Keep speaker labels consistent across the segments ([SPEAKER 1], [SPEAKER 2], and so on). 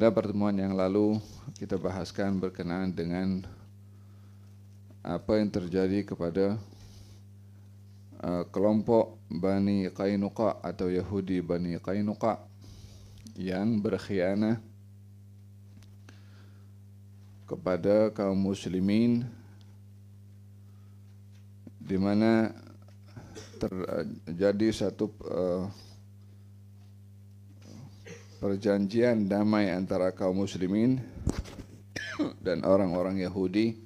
[SPEAKER 1] Pada pertemuan yang lalu kita bahaskan berkenaan dengan apa yang terjadi kepada kelompok Bani Qainuqa atau Yahudi Bani Qainuqa yang berkhianat kepada kaum muslimin, di mana terjadi satu perjanjian damai antara kaum muslimin dan orang-orang Yahudi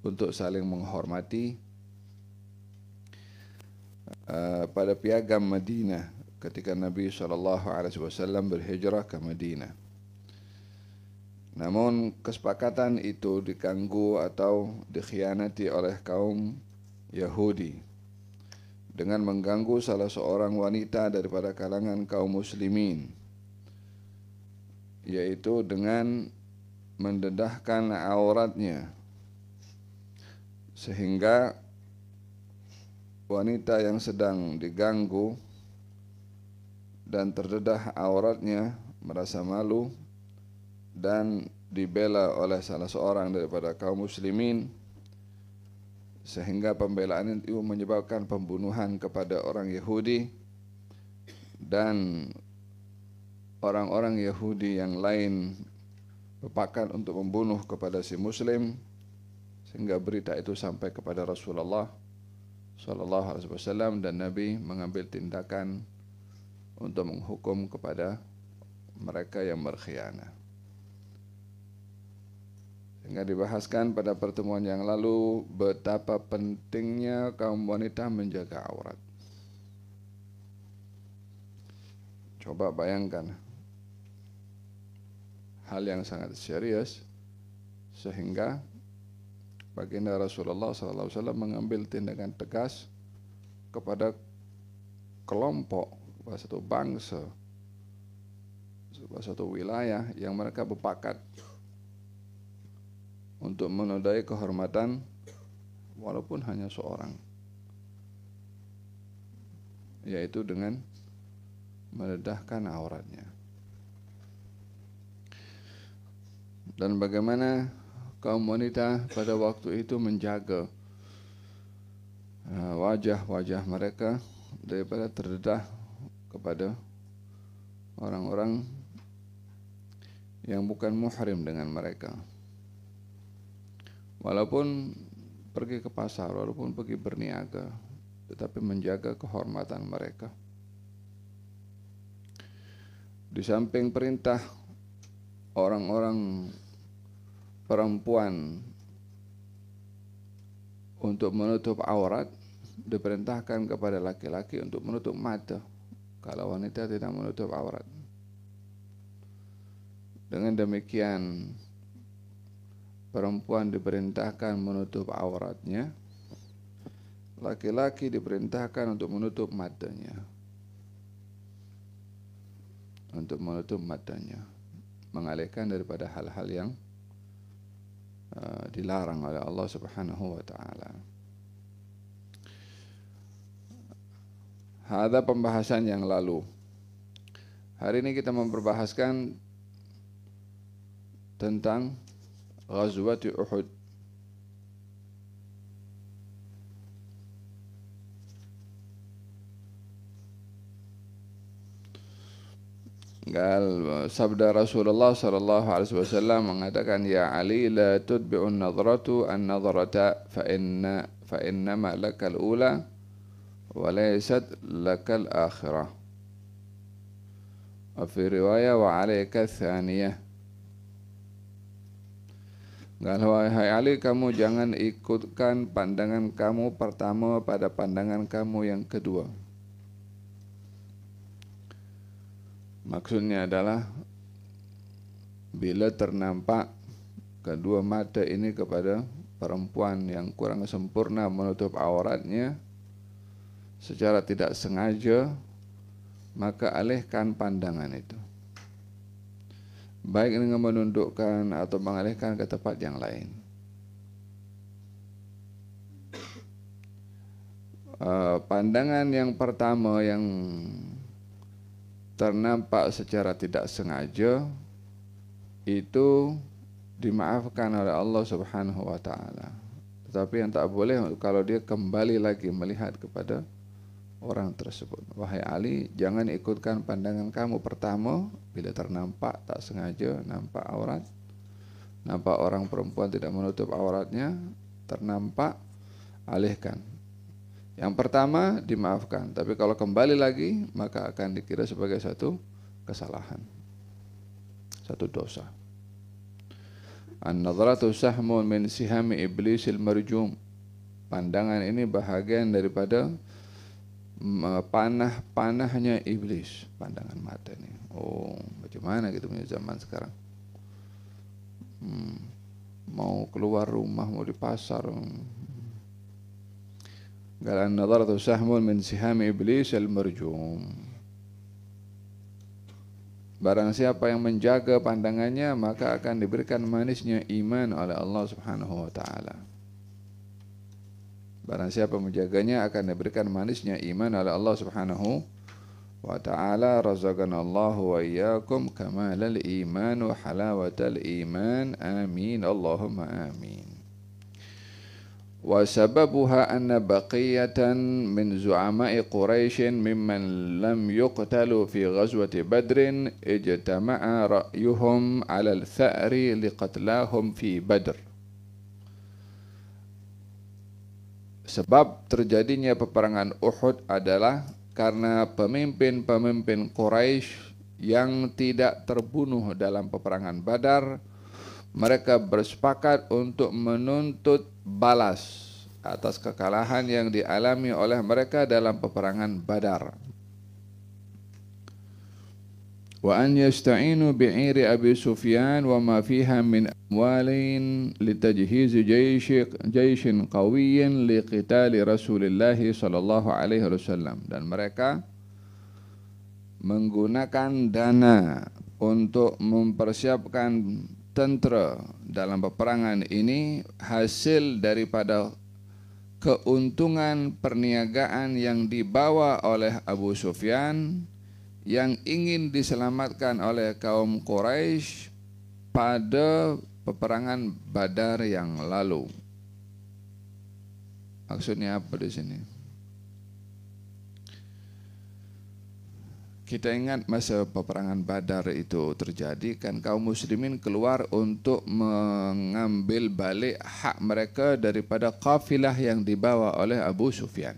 [SPEAKER 1] untuk saling menghormati pada piagam Madinah ketika Nabi SAW berhijrah ke Madinah. Namun kesepakatan itu diganggu atau dikhianati oleh kaum Yahudi dengan mengganggu salah seorang wanita daripada kalangan kaum muslimin, yaitu dengan mendedahkan auratnya, sehingga wanita yang sedang diganggu dan terdedah auratnya merasa malu dan dibela oleh salah seorang daripada kaum muslimin, sehingga pembelaan itu menyebabkan pembunuhan kepada orang Yahudi, dan orang-orang Yahudi yang lain berpakat untuk membunuh kepada si Muslim, sehingga berita itu sampai kepada Rasulullah SAW, dan Nabi mengambil tindakan untuk menghukum kepada mereka yang berkhianat. Sehingga dibahaskan pada pertemuan yang lalu betapa pentingnya kaum wanita menjaga aurat. Coba bayangkan hal yang sangat serius, sehingga baginda Rasulullah SAW mengambil tindakan tegas kepada kelompok, satu bangsa, satu wilayah yang mereka berpakat untuk menodai kehormatan walaupun hanya seorang, yaitu dengan mendedahkan auratnya. Dan bagaimana kaum wanita pada waktu itu menjaga wajah-wajah mereka daripada terdedah kepada orang-orang yang bukan muhrim dengan mereka. Walaupun pergi ke pasar, walaupun pergi berniaga, tetapi menjaga kehormatan mereka. Di samping perintah orang-orang perempuan untuk menutup aurat, diperintahkan kepada laki-laki untuk menutup mata kalau wanita tidak menutup aurat. Dengan demikian, perempuan diperintahkan menutup auratnya, laki-laki diperintahkan untuk menutup matanya. Mengalihkan daripada hal-hal yang dilarang oleh Allah Subhanahu wa taala. Ada pembahasan yang lalu. Hari ini kita memperbahaskan tentang Ghazwat Uhud. Sabda Rasulullah SAW mengatakan, ya Ali, la tudbi'un nadratu an-nadrata fa innama lakal ula wa laysat lakal akhirah. Wa fi riwayah wa alayka thaniyah. Wahai Ali, kamu jangan ikutkan pandangan kamu pertama pada pandangan kamu yang kedua. Maksudnya adalah bila ternampak kedua mata ini kepada perempuan yang kurang sempurna menutup auratnya secara tidak sengaja, maka alihkan pandangan itu, baik dengan menundukkan atau mengalihkan ke tempat yang lain. Pandangan yang pertama yang ternampak secara tidak sengaja itu dimaafkan oleh Allah Subhanahu wa taala. Tetapi yang tak boleh kalau dia kembali lagi melihat kepada orang tersebut. Wahai Ali, jangan ikutkan pandangan kamu pertama bila ternampak tak sengaja nampak aurat, nampak orang perempuan tidak menutup auratnya, ternampak, alihkan. Yang pertama dimaafkan, tapi kalau kembali lagi maka akan dikira sebagai satu kesalahan, satu dosa. An-nadhratu sahmun min sihami iblisil marjum. Pandangan ini bahagian daripada panahnya iblis. Pandangan mata ini. Oh, bagaimana gitu punya zaman sekarang? Mau keluar rumah, mau di pasar. Qala an-nadharatu sahmun min sihami iblis al-marjum. Barang siapa yang menjaga pandangannya, maka akan diberikan manisnya iman oleh Allah Subhanahu wa taala. Barang siapa menjaganya akan diberikan manisnya iman oleh Allah Subhanahu wa ta'ala. Razaqanallahu wa iyyakum kamalal iman wa halawatal iman. Amin Allahumma amin. Wa sababuha anna baqiyatan min zu'ama'i Quraisy mimman lam yuqtalu fi ghazwati Badrin ijtama'a ra'yuhum 'ala al-tha'ri liqatlahum fi Badr. Sebab terjadinya peperangan Uhud adalah karena pemimpin-pemimpin Quraisy yang tidak terbunuh dalam peperangan Badar, mereka bersepakat untuk menuntut balas atas kekalahan yang dialami oleh mereka dalam peperangan Badar. Wa an yasta'inu bi'iri Abi Sufyan wa ma fiha min amwalin litajhiz jayshin qawiyyin liqitali Rasulillah sallallahu alaihi wasallam. Dan mereka menggunakan dana untuk mempersiapkan tentera dalam peperangan ini hasil daripada keuntungan perniagaan yang dibawa oleh Abu Sufyan yang ingin diselamatkan oleh kaum Quraisy pada peperangan Badar yang lalu. Maksudnya apa di sini? Kita ingat masa peperangan Badar itu terjadi, kan kaum muslimin keluar untuk mengambil balik hak mereka daripada kafilah yang dibawa oleh Abu Sufyan.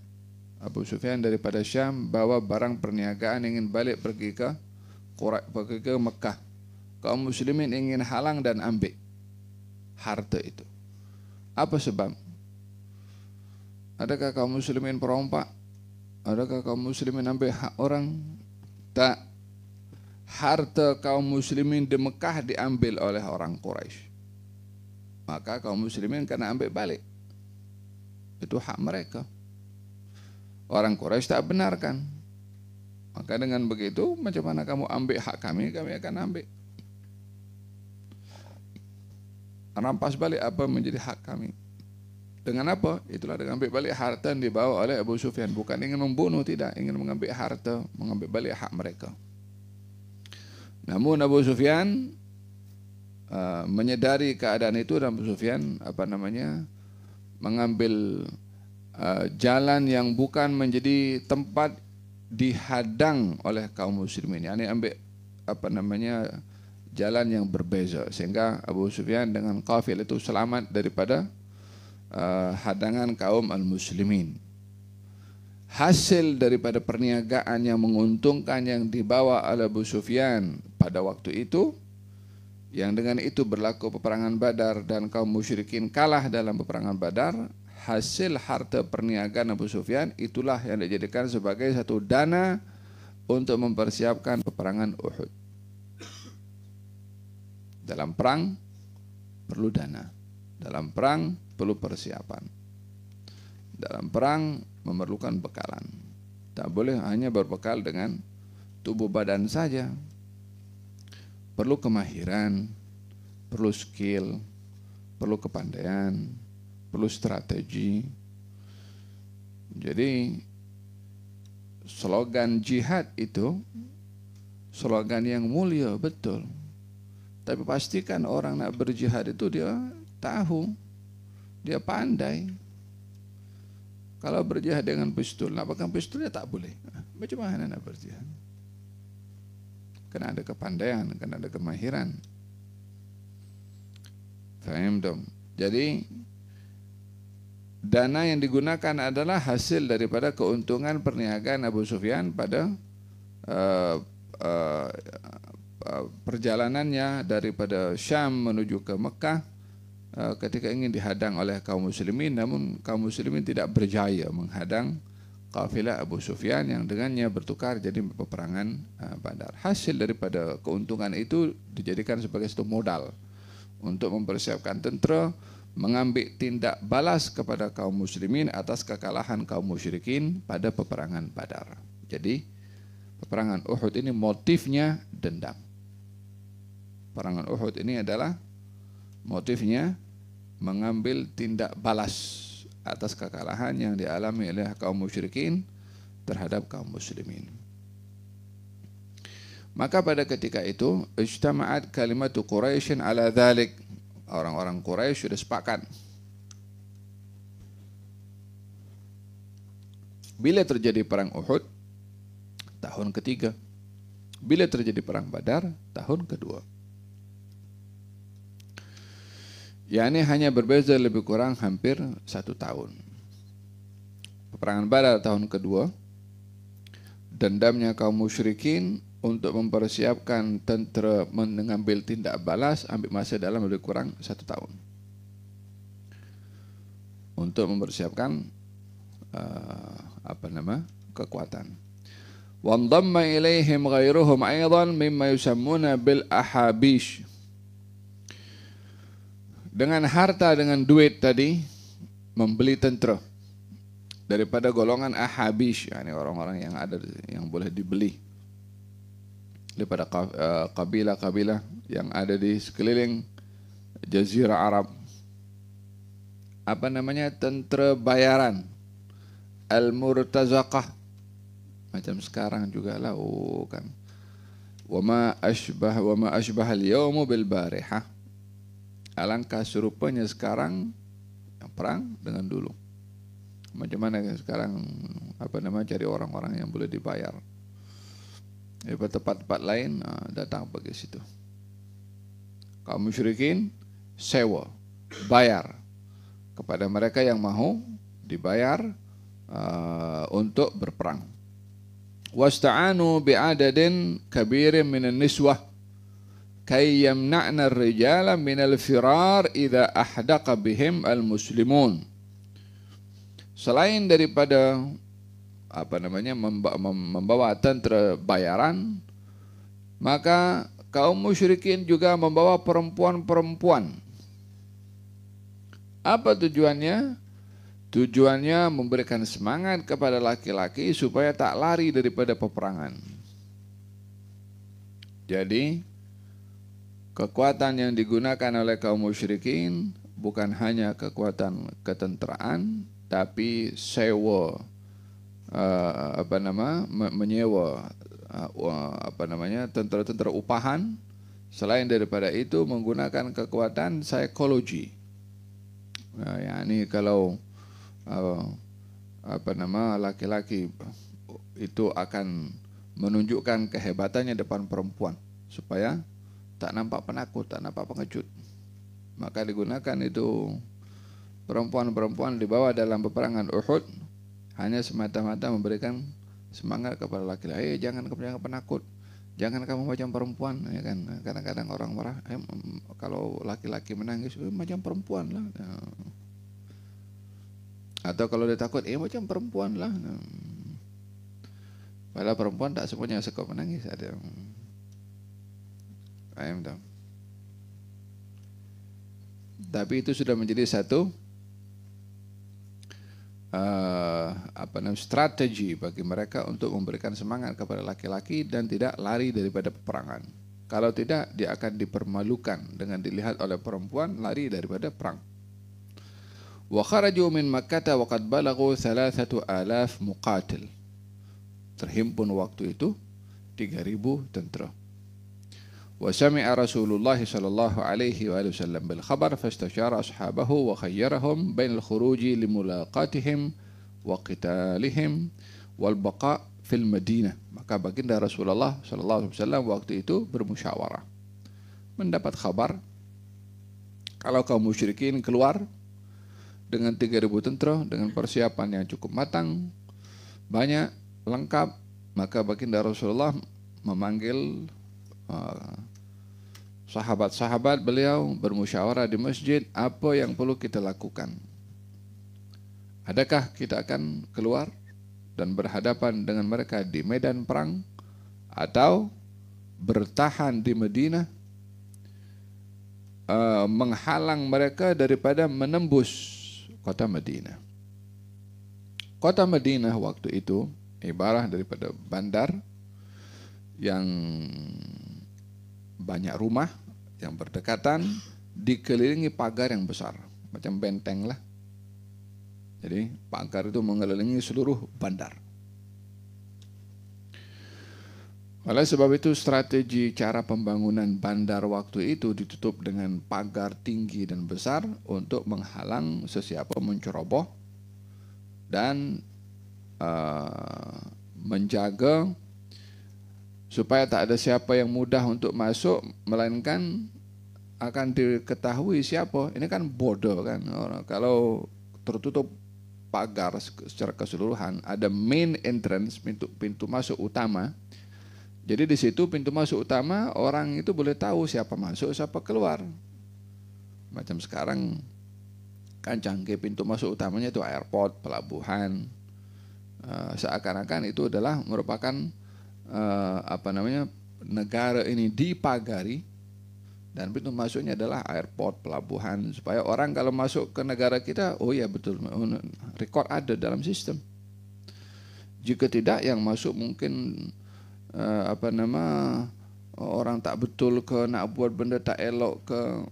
[SPEAKER 1] Abu Sufyan daripada Syam bawa barang perniagaan ingin balik pergi ke Mekah. Kaum muslimin ingin halang dan ambil harta itu. Apa sebab? Adakah kaum muslimin perompak? Adakah kaum muslimin ambil hak orang? Tak. Harta kaum muslimin di Mekah diambil oleh orang Quraisy. Maka kaum muslimin kena ambil balik. Itu hak mereka. Orang Quraisy tak benarkan. Maka dengan begitu, macam mana kamu ambil hak kami, kami akan ambil. Rampas balik apa menjadi hak kami. Dengan apa? Itulah dengan ambil balik harta yang dibawa oleh Abu Sufyan. Bukan ingin membunuh, tidak. Ingin mengambil harta, mengambil balik hak mereka. Namun Abu Sufyan menyedari keadaan itu, dan Abu Sufyan mengambil jalan yang bukan menjadi tempat dihadang oleh kaum muslimin. Yani ambil jalan yang berbeza, sehingga Abu Sufyan dengan kafil itu selamat daripada hadangan kaum al-muslimin. Hasil daripada perniagaan yang menguntungkan yang dibawa oleh Abu Sufyan pada waktu itu, yang dengan itu berlaku peperangan Badar dan kaum musyrikin kalah dalam peperangan Badar, hasil harta perniagaan Abu Sufyan itulah yang dijadikan sebagai satu dana untuk mempersiapkan peperangan Uhud. Dalam perang perlu dana. Dalam perang perlu persiapan. Dalam perang memerlukan bekalan. Tak boleh hanya berbekal dengan tubuh badan saja. Perlu kemahiran, perlu skill, perlu kepandaian, perlu strategi. Jadi slogan jihad itu slogan yang mulia betul. Tapi pastikan orang nak berjihad itu dia tahu, dia pandai. Kalau berjihad dengan pistol, nak pegang pistol dia tak boleh. Macam mana nak berjihad? Kena ada kepandaian, kena ada kemahiran. Faham dong? Jadi dana yang digunakan adalah hasil daripada keuntungan perniagaan Abu Sufyan pada perjalanannya daripada Syam menuju ke Mekah ketika ingin dihadang oleh kaum muslimin, namun kaum muslimin tidak berjaya menghadang kafilah Abu Sufyan yang dengannya bertukar jadi peperangan Badar. Hasil daripada keuntungan itu dijadikan sebagai satu modal untuk mempersiapkan tentera mengambil tindak balas kepada kaum muslimin atas kekalahan kaum musyrikin pada peperangan Badar. Jadi peperangan Uhud ini motifnya dendam. Peperangan Uhud ini adalah motifnya mengambil tindak balas atas kekalahan yang dialami oleh kaum musyrikin terhadap kaum muslimin. Maka pada ketika itu ijtama'at kalimatu Quraisyin ala dhalik. Orang-orang Quraisy sudah sepakat. Bila terjadi perang Uhud tahun ketiga, bila terjadi perang Badar tahun kedua. Yani hanya berbeza lebih kurang hampir 1 tahun. Peperangan Badar tahun kedua, dendamnya kaum musyrikin untuk mempersiapkan tentera mengambil tindak balas ambil masa dalam lebih kurang 1 tahun untuk mempersiapkan kekuatan. Wandamma ilaihim ghairuhum aidan mimma yusammuna bil ahabish. Dengan harta, dengan duit tadi membeli tentera daripada golongan ahabish, yakni orang-orang yang ada yang boleh dibeli daripada kabilah-kabilah yang ada di sekeliling Jazirah Arab. Apa namanya? Tentera bayaran, al-murtazaqah, macam sekarang juga lah, kan. Wa ma ashbah al-yawmu bil barihah. Alangkah serupanya sekarang yang perang dengan dulu. Macam mana sekarang cari orang-orang yang boleh dibayar. Di tempat-tempat lain datang pergi situ. Kaum musyrikin sewa, bayar kepada mereka yang mahu dibayar untuk berperang. Wasta'anu bi'adadin kabirin minan niswah kay yamna'na ar-rijala minal firar idza ahdaqa bihim al-muslimun. Selain daripada membawa tentera bayaran, maka kaum musyrikin juga membawa perempuan-perempuan. Apa tujuannya? Tujuannya memberikan semangat kepada laki-laki supaya tak lari daripada peperangan. Jadi kekuatan yang digunakan oleh kaum musyrikin bukan hanya kekuatan ketenteraan, tapi sewa, menyewa tentera-tentera upahan. Selain daripada itu menggunakan kekuatan psikologi. Yani kalau laki-laki itu akan menunjukkan kehebatannya depan perempuan supaya tak nampak penakut, tak nampak pengecut. Maka digunakan itu perempuan-perempuan dibawa dalam peperangan Uhud hanya semata-mata memberikan semangat kepada laki-laki. Jangan penakut, jangan kamu macam perempuan, ya kan. Kadang-kadang orang marah, kalau laki-laki menangis, macam perempuan lah. Atau kalau dia takut, macam perempuan lah. Padahal perempuan tak semuanya suka menangis. Ada tapi itu sudah menjadi satu strategi bagi mereka untuk memberikan semangat kepada laki-laki dan tidak lari daripada peperangan. Kalau tidak, dia akan dipermalukan dengan dilihat oleh perempuan lari daripada perang. Wa kharaju min Makkah wa qad balaghu 3,000 muqatil. Terhimpun waktu itu 3,000 tentera. وسمع رسول الله صلى الله عليه وآله وسلم بالخبر فاستشار أصحابه وخيرهم بين الخروج لملاقاتهم وقتالهم والبقاء في المدينة. Maka baginda Rasulullah sallallahu alaihi wasallam waktu itu bermusyawarah. Mendapat kabar kalau kaum musyrikin keluar dengan 3.000 tentara dengan persiapan yang cukup matang, banyak, lengkap, maka baginda Rasulullah memanggil sahabat-sahabat beliau bermusyawarah di masjid, apa yang perlu kita lakukan? Adakah kita akan keluar dan berhadapan dengan mereka di medan perang, atau bertahan di Madinah menghalang mereka daripada menembus kota Madinah. Kota Madinah waktu itu ibarat daripada bandar yang banyak rumah yang berdekatan, dikelilingi pagar yang besar, macam benteng lah. Jadi pagar itu mengelilingi seluruh bandar. Oleh sebab itu strategi cara pembangunan bandar waktu itu ditutup dengan pagar tinggi dan besar untuk menghalang sesiapa menceroboh dan menjaga supaya tak ada siapa yang mudah untuk masuk, melainkan akan diketahui siapa. Ini kan bodoh kan. Kalau tertutup pagar secara keseluruhan, ada main entrance, pintu masuk utama. Jadi di situ pintu masuk utama, orang itu boleh tahu siapa masuk, siapa keluar. Macam sekarang kan canggih, pintu masuk utamanya itu airport, pelabuhan. Seakan-akan itu adalah merupakan negara ini dipagari, dan pintu masuknya adalah airport, pelabuhan, supaya orang kalau masuk ke negara kita, oh ya betul, rekod ada dalam sistem. Jika tidak, yang masuk mungkin orang tak betul ke, nak buat benda tak elok ke.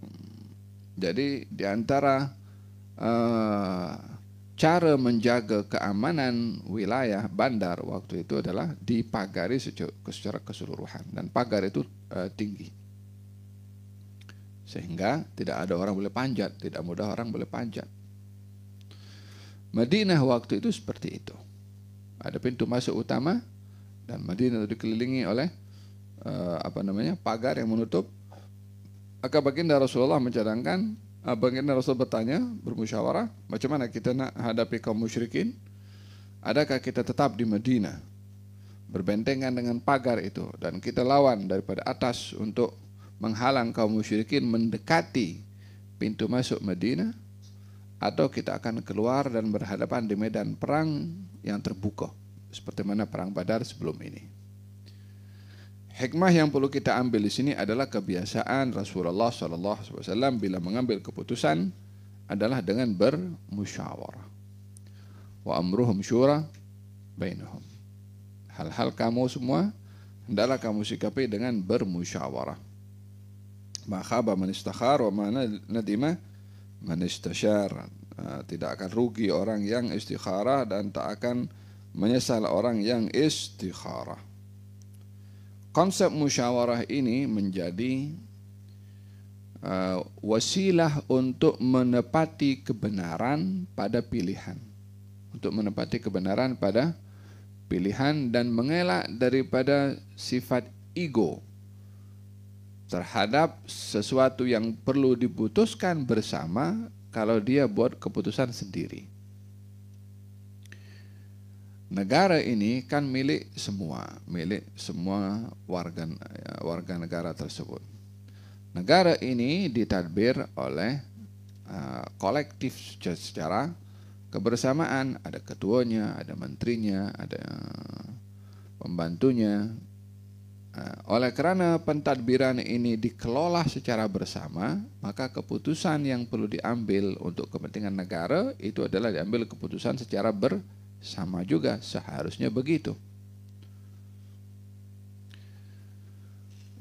[SPEAKER 1] Jadi di antara cara menjaga keamanan wilayah bandar waktu itu adalah dipagari secara keseluruhan, dan pagar itu tinggi sehingga tidak ada orang boleh panjat, tidak mudah orang boleh panjat. Madinah waktu itu seperti itu, ada pintu masuk utama, dan Madinah itu dikelilingi oleh pagar yang menutup. Maka baginda Rasulullah mencadangkan, baginda Rasul bertanya, bermusyawarah, macam mana kita nak hadapi kaum musyrikin? Adakah kita tetap di Madinah berbentengan dengan pagar itu, dan kita lawan daripada atas untuk menghalang kaum musyrikin mendekati pintu masuk Madinah, atau kita akan keluar dan berhadapan di medan perang yang terbuka seperti mana perang Badar sebelum ini. Hikmah yang perlu kita ambil di sini adalah kebiasaan Rasulullah SAW bila mengambil keputusan adalah dengan bermusyawarah. Wa amruhum syura bainahum. Hal-hal kamu semua hendaklah kamu sikapi dengan bermusyawarah. Ma khaba man istakhar wa ma nadima man istasyar. Tidak akan rugi orang yang istikharah, dan tak akan menyesal orang yang istikharah. Konsep musyawarah ini menjadi wasilah untuk menepati kebenaran pada pilihan. Untuk menepati kebenaran pada pilihan dan mengelak daripada sifat ego terhadap sesuatu yang perlu diputuskan bersama kalau dia buat keputusan sendiri. Negara ini kan milik semua warga negara tersebut. Negara ini ditadbir oleh kolektif secara kebersamaan, ada ketuanya, ada menterinya, ada pembantunya. Oleh karena pentadbiran ini dikelola secara bersama, maka keputusan yang perlu diambil untuk kepentingan negara itu adalah diambil keputusan secara bersama juga, seharusnya begitu.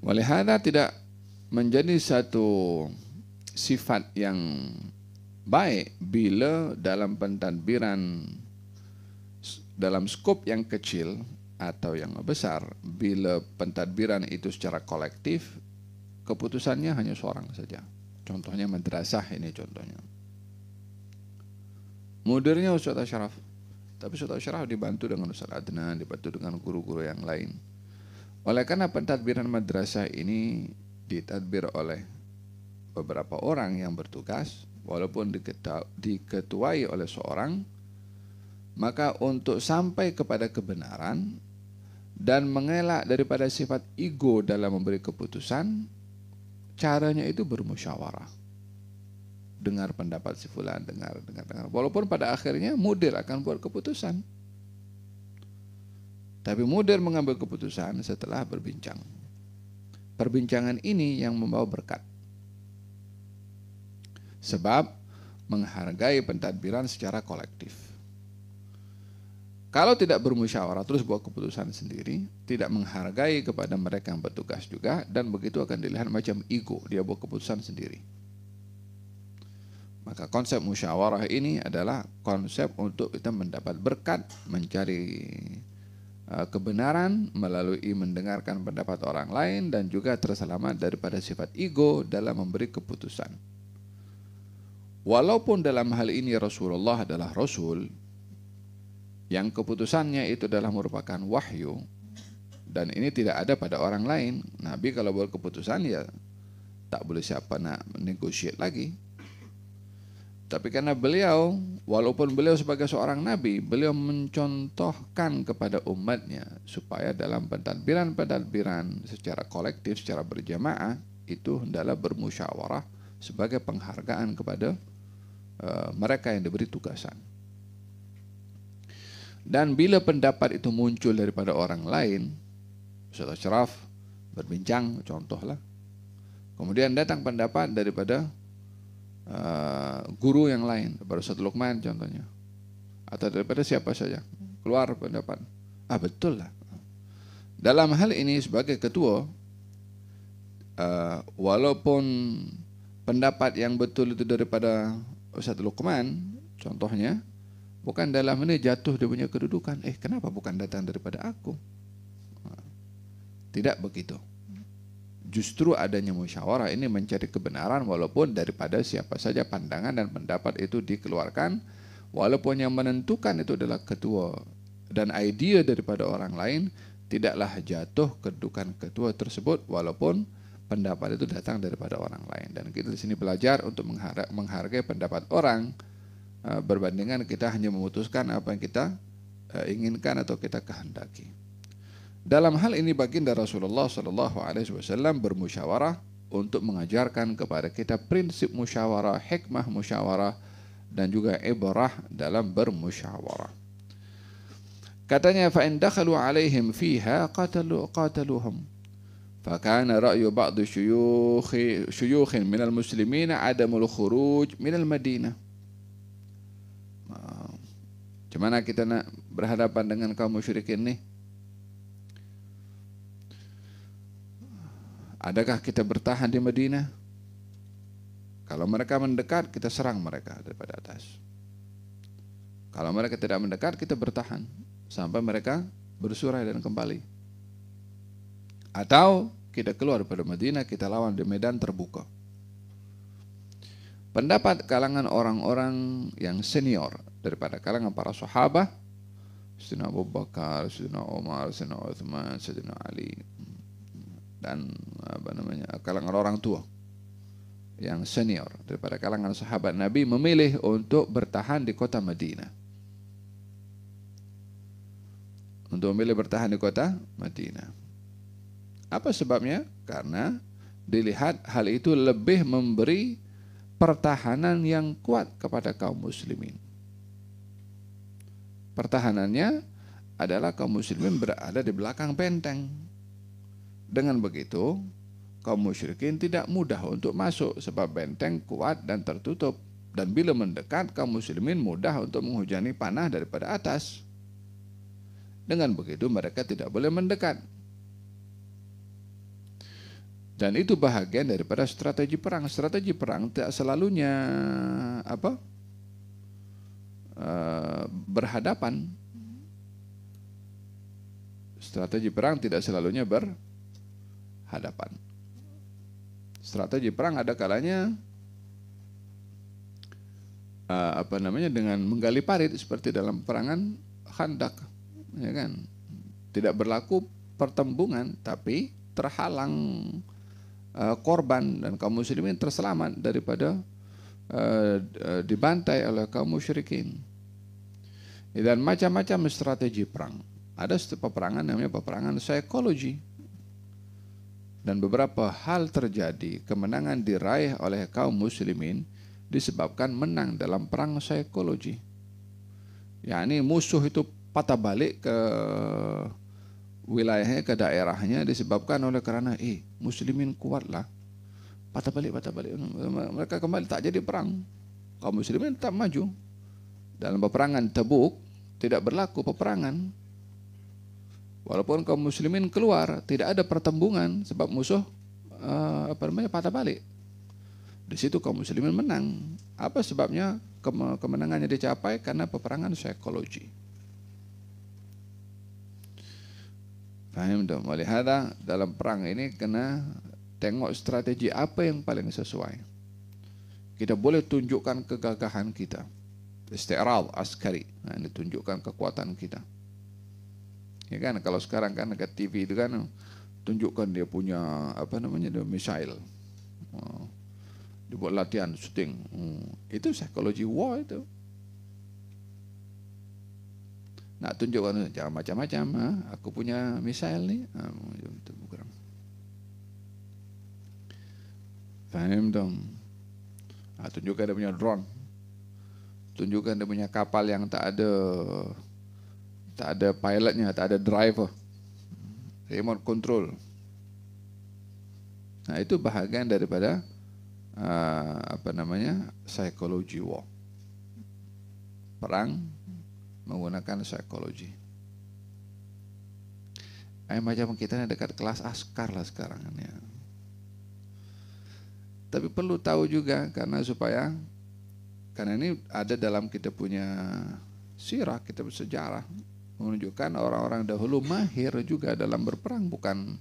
[SPEAKER 1] Walihada tidak menjadi satu sifat yang baik bila dalam pentadbiran dalam skop yang kecil atau yang besar, bila pentadbiran itu secara kolektif keputusannya hanya seorang saja. Contohnya madrasah ini contohnya. Mudirnya Ustaz Ashraf, tapi Ustaz Ashraf dibantu dengan Ustaz Adnan, dibantu dengan guru-guru yang lain. Oleh karena pentadbiran madrasah ini ditadbir oleh beberapa orang yang bertugas, walaupun diketuai oleh seorang, maka untuk sampai kepada kebenaran dan mengelak daripada sifat ego dalam memberi keputusan, caranya itu bermusyawarah. Dengar pendapat si fulan, dengar. Walaupun pada akhirnya mudir akan buat keputusan. Tapi mudir mengambil keputusan setelah berbincang. Perbincangan ini yang membawa berkat. Sebab menghargai pentadbiran secara kolektif. Kalau tidak bermusyawarah terus buat keputusan sendiri, tidak menghargai kepada mereka yang bertugas juga, dan begitu akan dilihat macam ego, dia buat keputusan sendiri. Maka konsep musyawarah ini adalah konsep untuk kita mendapat berkat, mencari kebenaran melalui mendengarkan pendapat orang lain, dan juga terselamat daripada sifat ego dalam memberi keputusan. Walaupun dalam hal ini Rasulullah adalah Rasul, yang keputusannya itu adalah merupakan wahyu, dan ini tidak ada pada orang lain. Nabi kalau buat keputusan ya tak boleh siapa nak negotiate lagi. Tapi karena beliau, walaupun beliau sebagai seorang nabi, beliau mencontohkan kepada umatnya supaya dalam pentadbiran secara kolektif, secara berjamaah, itu hendaklah bermusyawarah sebagai penghargaan kepada mereka yang diberi tugasan. Dan bila pendapat itu muncul daripada orang lain, Ustaz Ashraf berbincang, contohlah, kemudian datang pendapat daripada guru yang lain, daripada Ustaz Luqman contohnya, atau daripada siapa saja, keluar pendapat, betul lah. Dalam hal ini sebagai ketua, walaupun pendapat yang betul itu daripada Ustaz Luqman contohnya, bukan dalam ini jatuh dia punya kedudukan, kenapa bukan datang daripada aku? Tidak begitu. Justru adanya musyawarah ini mencari kebenaran, walaupun daripada siapa saja pandangan dan pendapat itu dikeluarkan, walaupun yang menentukan itu adalah ketua dan idea daripada orang lain, tidaklah jatuh kedudukan ketua tersebut walaupun pendapat itu datang daripada orang lain. Dan kita di sini belajar untuk menghargai pendapat orang, berbandingan kita hanya memutuskan apa yang kita inginkan atau kita kehendaki. Dalam hal ini baginda Rasulullah SAW bermusyawarah untuk mengajarkan kepada kita prinsip musyawarah, hikmah musyawarah, dan juga ibrah dalam bermusyawarah. Katanya, fa in dakhalu alaihim fiha qataluhum. Fa kana ra'yu ba'd syuyukh min al-muslimin adamul khuruj min al-Madinah. Gimana kita nak berhadapan dengan kaum musyrikin nih? Adakah kita bertahan di Madinah? Kalau mereka mendekat, kita serang mereka daripada atas. Kalau mereka tidak mendekat, kita bertahan sampai mereka bersurai dan kembali. Atau kita keluar daripada Madinah, kita lawan di medan terbuka. Pendapat kalangan orang-orang yang senior daripada kalangan para sahabat, Sayyidina Abu Bakar, Sayyidina Umar, Sayyidina Uthman, Sayyidina Ali, dan kalangan orang tua yang senior daripada kalangan sahabat Nabi memilih untuk bertahan di kota Madinah. Untuk memilih bertahan di kota Madinah. Apa sebabnya? Karena dilihat hal itu lebih memberi pertahanan yang kuat kepada kaum muslimin. Pertahanannya adalah kaum muslimin berada di belakang benteng. Dengan begitu, kaum musyrikin tidak mudah untuk masuk sebab benteng kuat dan tertutup. Dan bila mendekat, kaum muslimin mudah untuk menghujani panah daripada atas. Dengan begitu, mereka tidak boleh mendekat. Dan itu bahagian daripada strategi perang. Strategi perang tidak selalunya berhadapan. Strategi perang tidak selalunya berhadapan. Strategi perang ada kalanya dengan menggali parit seperti dalam perangan Khandak, ya kan? Tidak berlaku pertembungan, tapi terhalang korban dan kaum muslimin terselamat daripada dibantai oleh kaum musyrikin. Dan macam-macam strategi perang. Ada peperangan namanya peperangan psikologi. Dan beberapa hal terjadi, kemenangan diraih oleh kaum muslimin disebabkan menang dalam perang psikologi. yakni musuh itu patah balik ke wilayahnya, ke daerahnya disebabkan oleh karena muslimin kuatlah, patah balik mereka kembali, tak jadi perang, kaum muslimin tetap maju. Dalam peperangan Tabuk tidak berlaku peperangan, walaupun kaum muslimin keluar, tidak ada pertembungan sebab musuh patah balik. Di situ kaum muslimin menang. Apa sebabnya kemenangannya dicapai? Karena peperangan psikologi. Paham dong? Walihada dalam perang ini kena tengok strategi apa yang paling sesuai. Kita boleh tunjukkan kegagahan kita, isti'rad askari, ditunjukkan kekuatan kita. Ya kan, kalau sekarang kan ke TV itu kan tunjukkan dia punya dia misail. Dibuat latihan syuting. Itu psikologi war itu. Nak tunjukkan jangan macam-macam, aku punya misail nih. Itu bukan. Faham dong? Tunjukkan dia punya drone. Tunjukkan dia punya kapal yang tak ada pilotnya, tak ada driver, remote control. Nah, itu bahagian daripada psikologi war. Perang menggunakan psikologi. Macam kita dekat kelas askar lah sekarang ya. Tapi perlu tahu juga karena ini ada dalam kita punya sirah, kita bersejarah, menunjukkan orang-orang dahulu mahir juga dalam berperang, bukan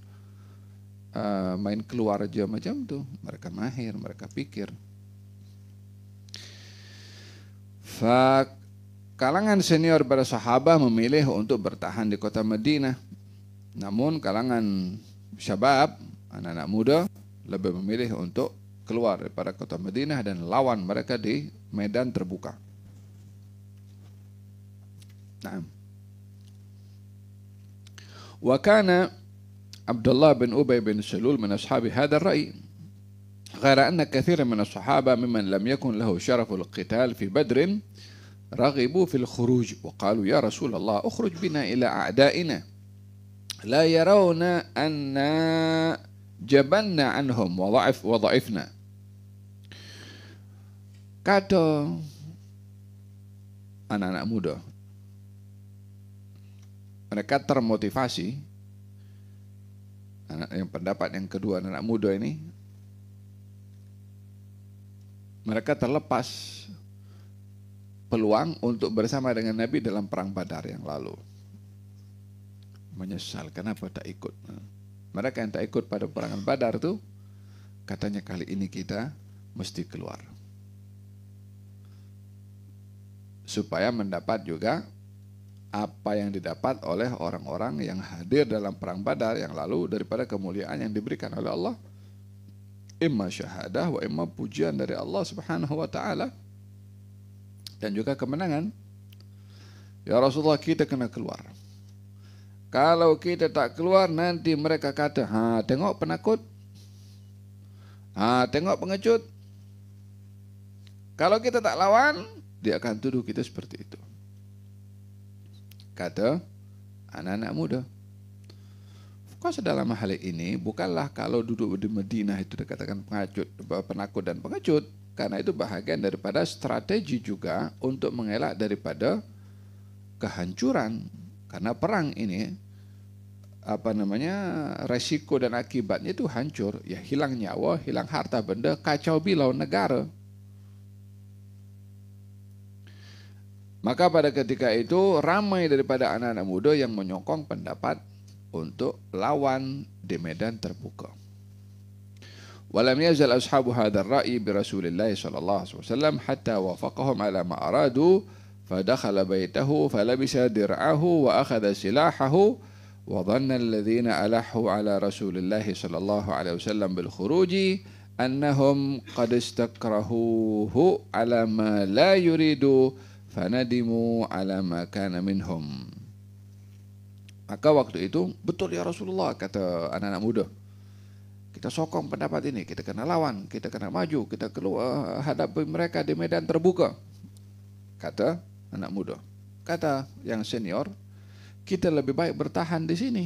[SPEAKER 1] main keluar aja macam tu. Mereka mahir, mereka pikir. Kalangan senior para sahabat memilih untuk bertahan di kota Madinah. Namun kalangan syabab, anak-anak muda, lebih memilih untuk keluar daripada kota Madinah dan lawan mereka di medan terbuka. Naam. Wa kana Abdullah bin Ubay bin Salul min ashabi hadha ar-ra'y. غير أن كثيرا من الصحابة ممن لم يكن له شرف القتال في بدر رغبوا في الخروج وقالوا يا رسول الله اخرج بنا إلى أعدائنا لا يرون أن جبلنا عنهم وضعفنا. Kata anak-anak muda, mereka termotivasi. Yang pendapat yang kedua, anak muda ini, mereka terlepas peluang untuk bersama dengan Nabi dalam perang Badar yang lalu. Menyesal kenapa tak ikut. Mereka yang tak ikut pada perangan Badar itu katanya kali ini kita mesti keluar, supaya mendapat juga apa yang didapat oleh orang-orang yang hadir dalam perang Badar yang lalu daripada kemuliaan yang diberikan oleh Allah, imma syahadah wa imma pujian dari Allah Subhanahu wa taala, dan juga kemenangan. Ya Rasulullah, kita kena keluar. Kalau kita tak keluar nanti mereka kata, tengok penakut, tengok pengecut. Kalau kita tak lawan, dia akan tuduh kita seperti itu. Kata anak-anak muda. Kau dalam hal ini bukanlah kalau duduk di Madinah itu dikatakan penakut dan pengecut, karena itu bahagian daripada strategi juga untuk mengelak daripada kehancuran. Karena perang ini resiko dan akibatnya itu hancur, ya hilang nyawa, hilang harta benda, kacau bilau negara. Maka pada ketika itu ramai daripada anak-anak muda yang menyokong pendapat untuk lawan di medan terbuka. ولم يزل أصحاب هذا الرأي برسول الله صلى الله عليه وسلم حتى وافقهم على ما أرادوا فدخل بيته فلبس درعه وأخذ سلاحه وظن الذين ألحوا على رسول الله صلى الله عليه وسلم بالخروج أنهم قد استكرهوه على ما لا يريد فندموا على ما كان منهم. Maka waktu itu, betul ya Rasulullah, kata anak-anak muda. Kita sokong pendapat ini, kita kena lawan, kita kena maju, kita keluar hadapi mereka di medan terbuka. Kata anak muda. Kata yang senior, kita lebih baik bertahan di sini.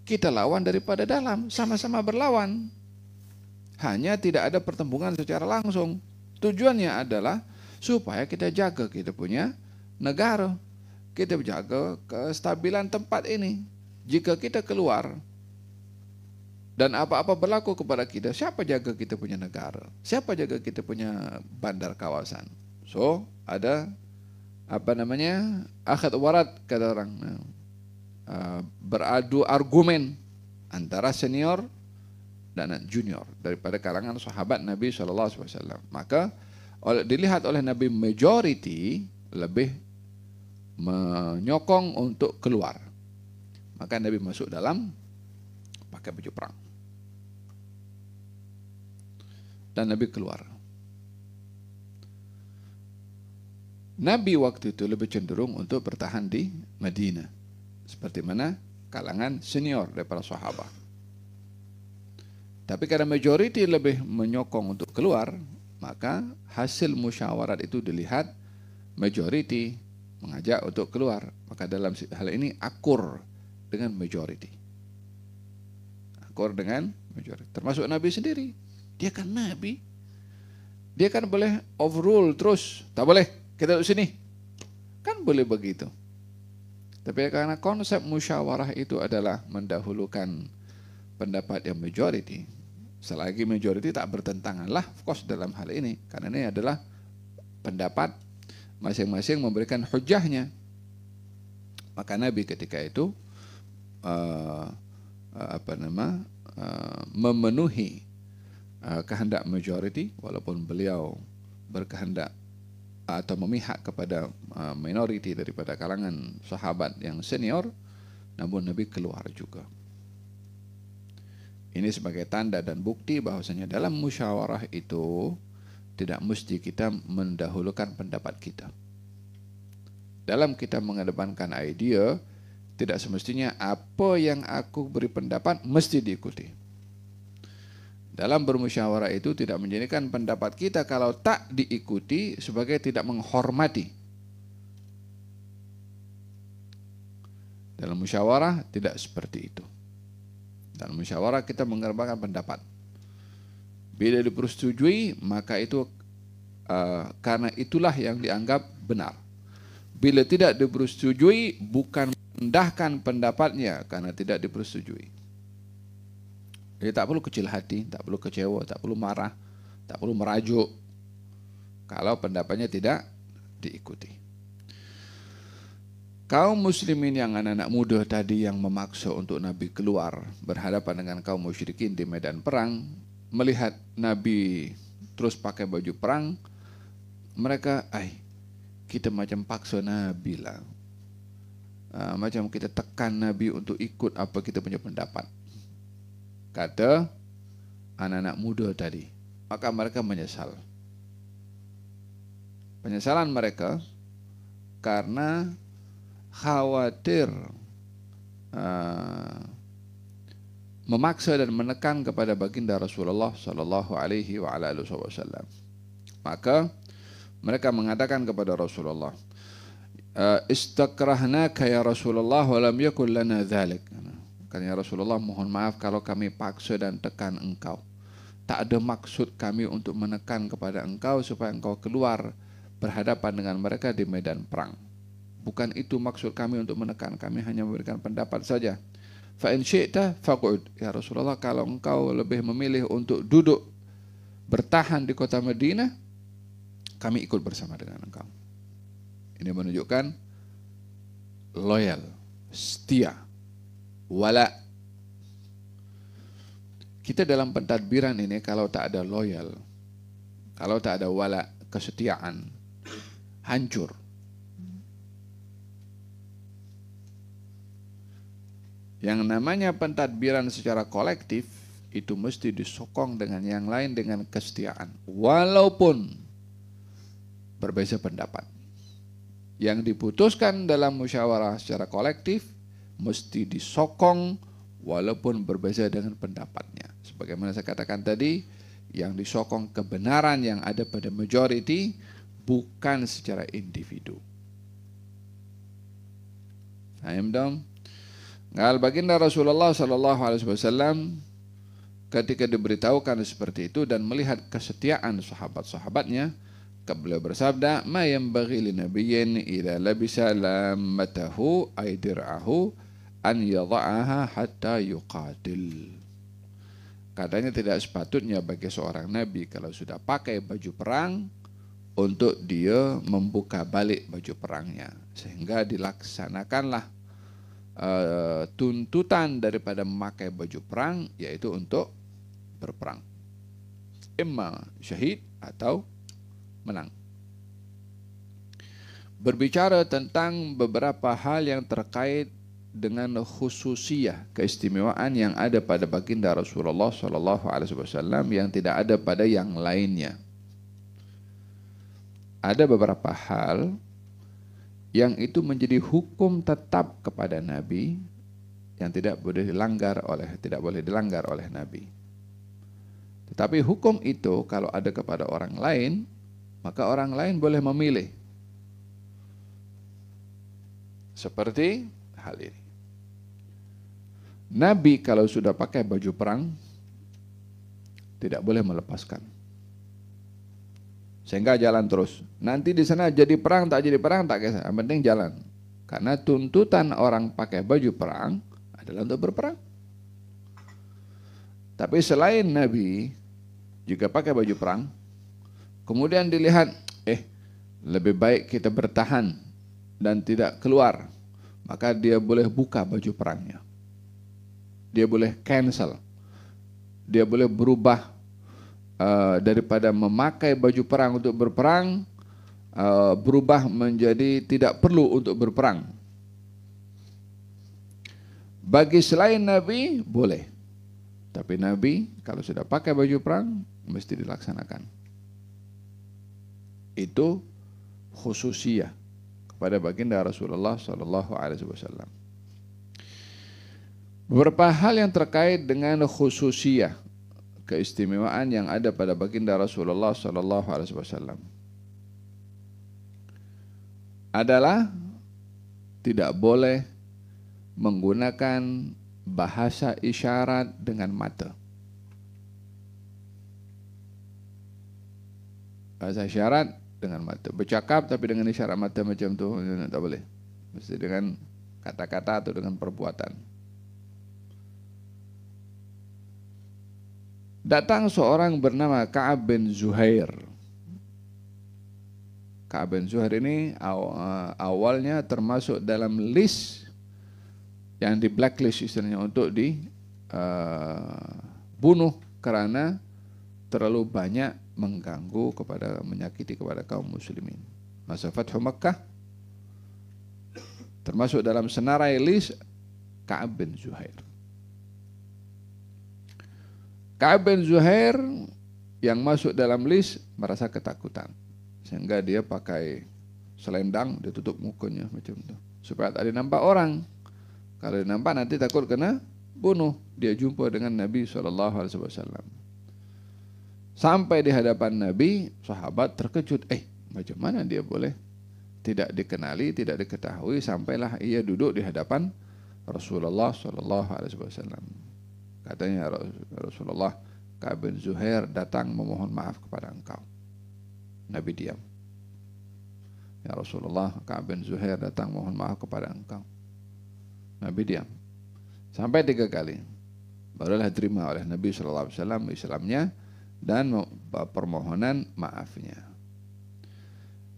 [SPEAKER 1] Kita lawan daripada dalam, sama-sama berlawan. Hanya tidak ada pertempuran secara langsung. Tujuannya adalah supaya kita jaga kita punya negara. Kita jaga kestabilan tempat ini. Jika kita keluar dan apa-apa berlaku kepada kita, siapa jaga kita punya negara? Siapa jaga kita punya bandar kawasan? So, ada akhad warat, kata orang. Beradu argumen antara senior dan junior daripada kalangan sahabat Nabi SAW. Maka dilihat oleh Nabi, majority lebih menyokong untuk keluar. Maka Nabi masuk dalam pakai baju perang. Dan Nabi keluar. Nabi waktu itu lebih cenderung untuk bertahan di Madinah. Seperti mana kalangan senior daripada sahabat. Tapi karena majority lebih menyokong untuk keluar, maka hasil musyawarat itu dilihat majority mengajak untuk keluar. Maka dalam hal ini akur dengan majority. Akur dengan majority. Termasuk Nabi sendiri. Dia kan Nabi. Dia kan boleh overrule terus. Tak boleh, kita duduk sini. Kan boleh begitu. Tapi karena konsep musyawarah itu adalah mendahulukan pendapat yang majority. Selagi majority tak bertentangan lah, of course dalam hal ini. Karena ini adalah pendapat masing-masing memberikan hujahnya. Maka Nabi ketika itu memenuhi kehendak majority, walaupun beliau berkehendak atau memihak kepada minority daripada kalangan sahabat yang senior, namun Nabi keluar juga. Ini sebagai tanda dan bukti bahwasanya dalam musyawarah itu tidak mesti kita mendahulukan pendapat kita. Dalam kita mengedepankan idea, tidak semestinya apa yang aku beri pendapat mesti diikuti. Dalam bermusyawarah itu tidak menjadikan pendapat kita kalau tak diikuti sebagai tidak menghormati. Dalam musyawarah tidak seperti itu. Dalam musyawarah kita mengedepankan pendapat. Bila dipersetujui, maka itu karena itulah yang dianggap benar. Bila tidak dipersetujui, bukan merendahkan pendapatnya karena tidak dipersetujui. Jadi tak perlu kecil hati, tak perlu kecewa, tak perlu marah, tak perlu merajuk kalau pendapatnya tidak diikuti. Kaum muslimin yang anak-anak muda tadi yang memaksa untuk Nabi keluar berhadapan dengan kaum musyrikin di medan perang, melihat Nabi terus pakai baju perang, mereka, kita macam paksa Nabi lah. Macam kita tekan Nabi untuk ikut apa kita punya pendapat. Kata anak-anak muda tadi. Maka mereka menyesal. Penyesalan mereka karena khawatir memaksa dan menekan kepada baginda Rasulullah sallallahu alaihi wasallam. Maka mereka mengatakan kepada Rasulullah, istakrahnaka ya Rasulullah wa lam yakul lana dzalik. Kan ya Rasulullah, mohon maaf kalau kami paksa dan tekan engkau. Tak ada maksud kami untuk menekan kepada engkau supaya engkau keluar berhadapan dengan mereka di medan perang. Bukan itu maksud kami untuk menekan, kami hanya memberikan pendapat saja. Fa in syi'ta faq'ud. Ya Rasulullah, kalau engkau lebih memilih untuk duduk bertahan di kota Madinah, kami ikut bersama dengan engkau. Ini menunjukkan loyal, setia, wala. Kita dalam pentadbiran ini kalau tak ada loyal, kalau tak ada wala, kesetiaan, hancur. Yang namanya pentadbiran secara kolektif itu mesti disokong dengan yang lain dengan kesetiaan, walaupun berbeda pendapat. Yang diputuskan dalam musyawarah secara kolektif mesti disokong walaupun berbeda dengan pendapatnya. Sebagaimana saya katakan tadi, yang disokong kebenaran yang ada pada majority, bukan secara individu. Paham dong? Ngal baginda Rasulullah sallallahu alaihi wasallam ketika diberitahukan seperti itu dan melihat kesetiaan sahabat-sahabatnya, beliau bersabda, "Ma yanbaghi linabiyyin idza labisa lammatahu ay dir'ahu an yadha'aha hatta yuqatil." Katanya tidak sepatutnya bagi seorang nabi kalau sudah pakai baju perang untuk dia membuka balik baju perangnya, sehingga dilaksanakanlah tuntutan daripada memakai baju perang, yaitu untuk berperang, imma syahid atau menang. Berbicara tentang beberapa hal yang terkait dengan khususiyah, keistimewaan yang ada pada baginda Rasulullah sallallahu alaihi wasallam yang tidak ada pada yang lainnya. Ada beberapa hal yang itu menjadi hukum tetap kepada Nabi yang tidak boleh dilanggar oleh Nabi. Tetapi hukum itu kalau ada kepada orang lain, maka orang lain boleh memilih. Seperti hal ini. Nabi kalau sudah pakai baju perang tidak boleh melepaskan. Sehingga jalan terus. Nanti di sana jadi perang tak kisah, yang penting jalan. Karena tuntutan orang pakai baju perang adalah untuk berperang. Tapi selain Nabi juga pakai baju perang, kemudian dilihat, lebih baik kita bertahan dan tidak keluar, maka dia boleh buka baju perangnya. Dia boleh cancel. Dia boleh berubah daripada memakai baju perang untuk berperang, berubah menjadi tidak perlu untuk berperang. Bagi selain Nabi boleh, tapi Nabi kalau sudah pakai baju perang mesti dilaksanakan. Itu khususiyah kepada baginda Rasulullah sallallahu alaihi wasallam. Beberapa hal yang terkait dengan khususiyah, keistimewaan yang ada pada baginda Rasulullah sallallahu alaihi wasallam adalah tidak boleh menggunakan bahasa isyarat dengan mata. Bahasa isyarat dengan mata, bercakap tapi dengan isyarat mata macam tu tak boleh. Mesti dengan kata-kata atau dengan perbuatan. Datang seorang bernama Ka'ab bin Zuhair. Ka'ab bin Zuhair ini awalnya termasuk dalam list yang di blacklist istilahnya untuk dibunuh karena terlalu banyak mengganggu menyakiti kepada kaum muslimin. Masa Fathu Makkah termasuk dalam senarai list Ka'ab bin Zuhair. Ka'ab bin Zuhair yang masuk dalam list merasa ketakutan, sehingga dia pakai selendang, dia tutup mukanya macam itu supaya tak nampak orang. Kalau nampak nanti takut kena bunuh. Dia jumpa dengan Nabi SAW. Sampai di hadapan Nabi, sahabat terkejut. Macam mana dia boleh tidak dikenali, tidak diketahui, sampailah ia duduk di hadapan Rasulullah SAW. Katanya Rasulullah, Ka'ab bin Zuhair datang memohon maaf kepada engkau. Nabi diam. Ya Rasulullah, Ka'ab bin Zuhair datang mohon maaf kepada engkau. Nabi diam. Sampai 3 kali. Barulah diterima oleh Nabi SAW Islamnya dan permohonan maafnya.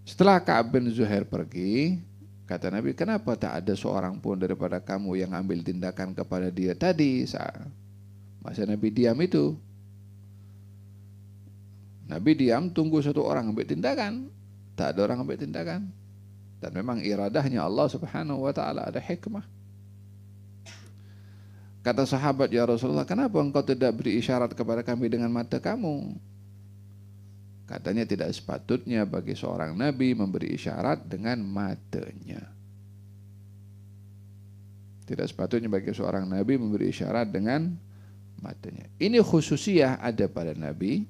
[SPEAKER 1] Setelah Ka'ab bin Zuhair pergi, kata Nabi, kenapa tak ada seorang pun daripada kamu yang ambil tindakan kepada dia tadi? Masa Nabi diam itu, Nabi diam tunggu satu orang ambil tindakan. Tak ada orang ambil tindakan. Dan memang iradahnya Allah Subhanahu wa ta'ala, ada hikmah. Kata sahabat, ya Rasulullah, kenapa engkau tidak beri isyarat kepada kami dengan mata kamu? Katanya tidak sepatutnya bagi seorang nabi memberi isyarat dengan matanya. Tidak sepatutnya bagi seorang nabi memberi isyarat dengan matanya. Ini khususiyah ada pada Nabi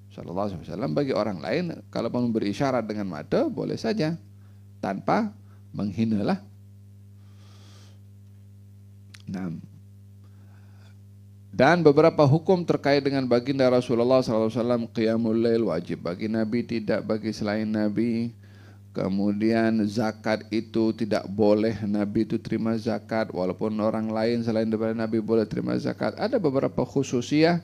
[SPEAKER 1] sallallahu alaihi wasallam. Bagi orang lain, kalau mau memberi isyarat dengan mata, boleh saja, tanpa menghinalah. Nah, dan beberapa hukum terkait dengan baginda Rasulullah SAW, qiyamul lail wajib bagi Nabi, tidak bagi selain Nabi. Kemudian zakat itu tidak boleh Nabi itu terima zakat, walaupun orang lain selain daripada Nabi boleh terima zakat. Ada beberapa khususiyah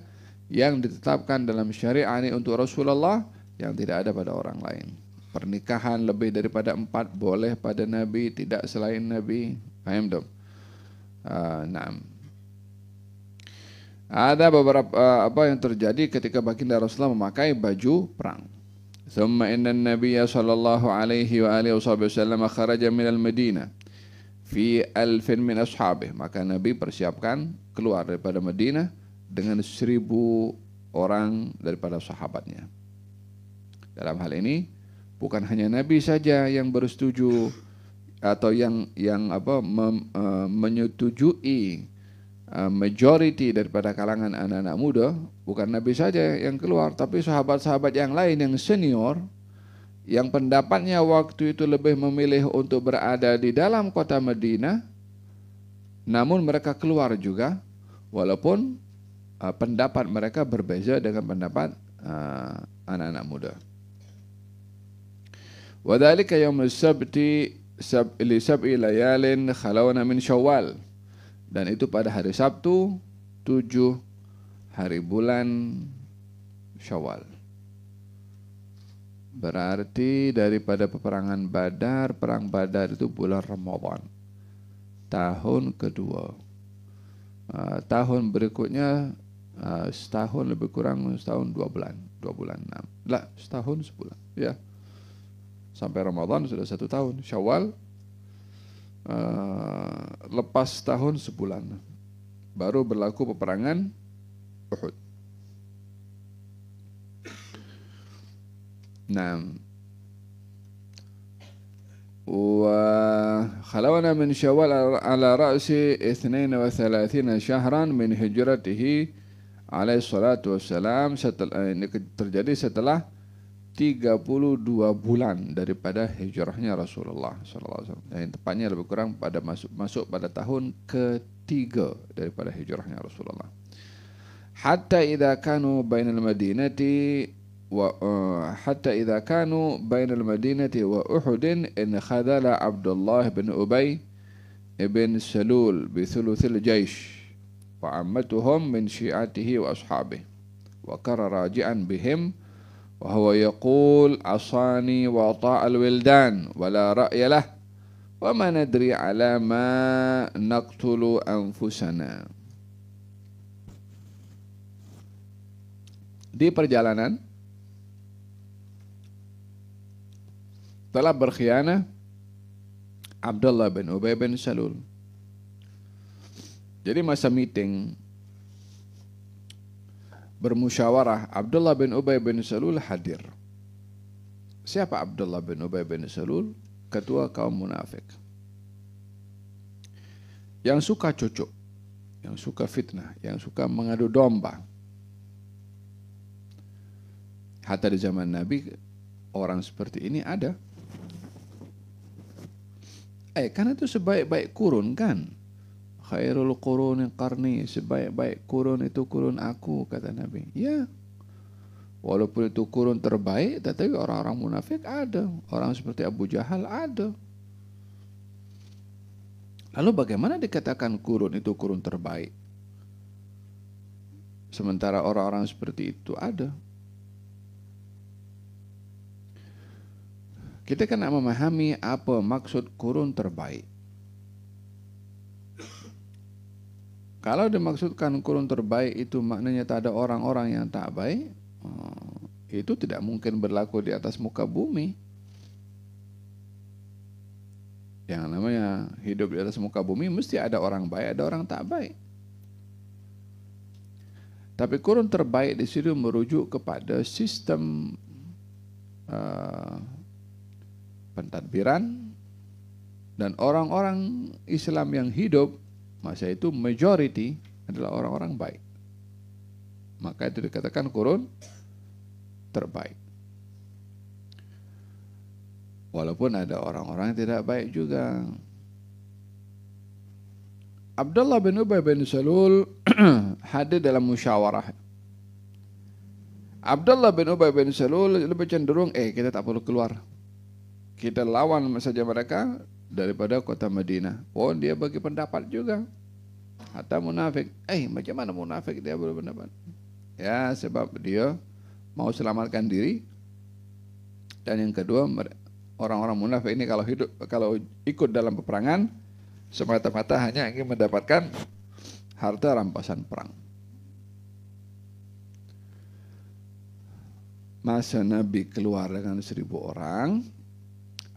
[SPEAKER 1] yang ditetapkan dalam syariat ini untuk Rasulullah yang tidak ada pada orang lain. Pernikahan lebih daripada 4 boleh pada Nabi, tidak selain Nabi. Paham dong? Nah, ada beberapa apa yang terjadi ketika baginda Rasulullah memakai baju perang. Thumma inna an-nabiyya sallallahu alaihi wa alihi wasallam kharaja min al-Madinah fi alfin min ashabih. Maka Nabi persiapkan keluar daripada Madinah dengan 1000 orang daripada sahabatnya. Dalam hal ini bukan hanya Nabi saja yang bersetuju atau yang menyetujui majority daripada kalangan anak-anak muda. Bukan Nabi saja yang keluar, tapi sahabat-sahabat yang lain yang senior, yang pendapatnya waktu itu lebih memilih untuk berada di dalam kota Madinah, namun mereka keluar juga, walaupun pendapat mereka berbeza dengan pendapat anak-anak muda. Wadhalika yaumul sabti li sab'i layalin khalawna min Syawal. Dan itu pada hari Sabtu 7 hari bulan Syawal. Berarti daripada peperangan Badar, perang Badar itu bulan Ramadan, tahun kedua. Tahun berikutnya setahun lebih kurang, setahun 2 bulan, 2 bulan 6. Lah, setahun sebulan, ya. Sampai Ramadan sudah 1 tahun. Syawal lepas tahun sebulan baru berlaku peperangan Uhud. Nah, wa khalawna min Syawal ala ra'si 32 syahran min hijratihi alaihi salatu wassalam. Setelah ini terjadi setelah 32 bulan daripada hijrahnya Rasulullah SAW. Yang tepatnya lebih kurang pada masuk pada tahun ketiga daripada hijrahnya Rasulullah. Hatta idza kanu bainal madinati wa Uhudin in khadala Abdullah bin Ubay ibn Salul bi thuluthil jaysh wa ammatuhum min syi'atihi wa ashabihi wa kara raji'an bihim وهو يقول عصاني وطاء الولدان ولا رأي له وما ندري على ما نقتل أنفسنا. Di perjalanan telah berkhianat Abdullah bin Ubay bin Salul. Jadi masa meeting bermusyawarah, Abdullah bin Ubay bin Salul hadir. Siapa Abdullah bin Ubay bin Salul? Ketua kaum munafik, yang suka cucuk, yang suka fitnah, yang suka mengadu domba. Hatta di zaman Nabi orang seperti ini ada. Karena itu sebaik-baik kurun kan. Khairul quruni qarni, sebaik-baik kurun itu kurun aku, kata Nabi. Ya, walaupun itu kurun terbaik, tetapi orang-orang munafik ada. Orang seperti Abu Jahal ada. Lalu bagaimana dikatakan kurun itu kurun terbaik, sementara orang-orang seperti itu ada? Kita kan memahami apa maksud kurun terbaik. Kalau dimaksudkan kurun terbaik itu maknanya tak ada orang-orang yang tak baik, itu tidak mungkin berlaku di atas muka bumi. Yang namanya hidup di atas muka bumi mesti ada orang baik, ada orang tak baik. Tapi kurun terbaik di situ merujuk kepada sistem pentadbiran, dan orang-orang Islam yang hidup masa itu majority adalah orang-orang baik. Maka itu dikatakan kurun terbaik. Walaupun ada orang-orang yang tidak baik juga. Abdullah bin Ubay bin Salul hadir dalam musyawarah. Abdullah bin Ubay bin Salul lebih cenderung, kita tak perlu keluar. Kita lawan saja mereka daripada kota Madinah. Oh, dia bagi pendapat juga. Hatta munafik. Macam mana munafik dia berpendapat? Ya, sebab dia mau selamatkan diri. Dan yang kedua, orang-orang munafik ini kalau ikut dalam peperangan semata-mata hanya ingin mendapatkan harta rampasan perang. Masa Nabi keluar dengan 1.000 orang,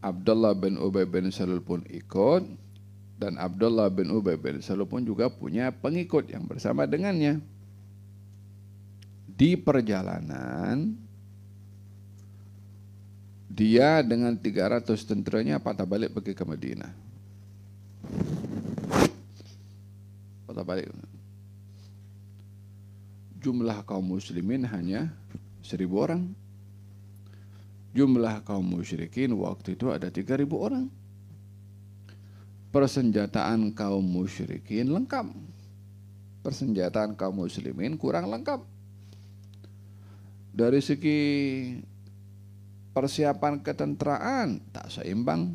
[SPEAKER 1] Abdullah bin Ubay bin Salul pun ikut, dan Abdullah bin Ubay bin Salul pun juga punya pengikut yang bersama dengannya. Di perjalanan, dia dengan 300 tenteranya patah balik pergi ke Madinah. Patah balik. Jumlah kaum muslimin hanya 1.000 orang. Jumlah kaum musyrikin waktu itu ada 3.000 orang. Persenjataan kaum musyrikin lengkap. Persenjataan kaum muslimin kurang lengkap. Dari segi persiapan ketenteraan tak seimbang.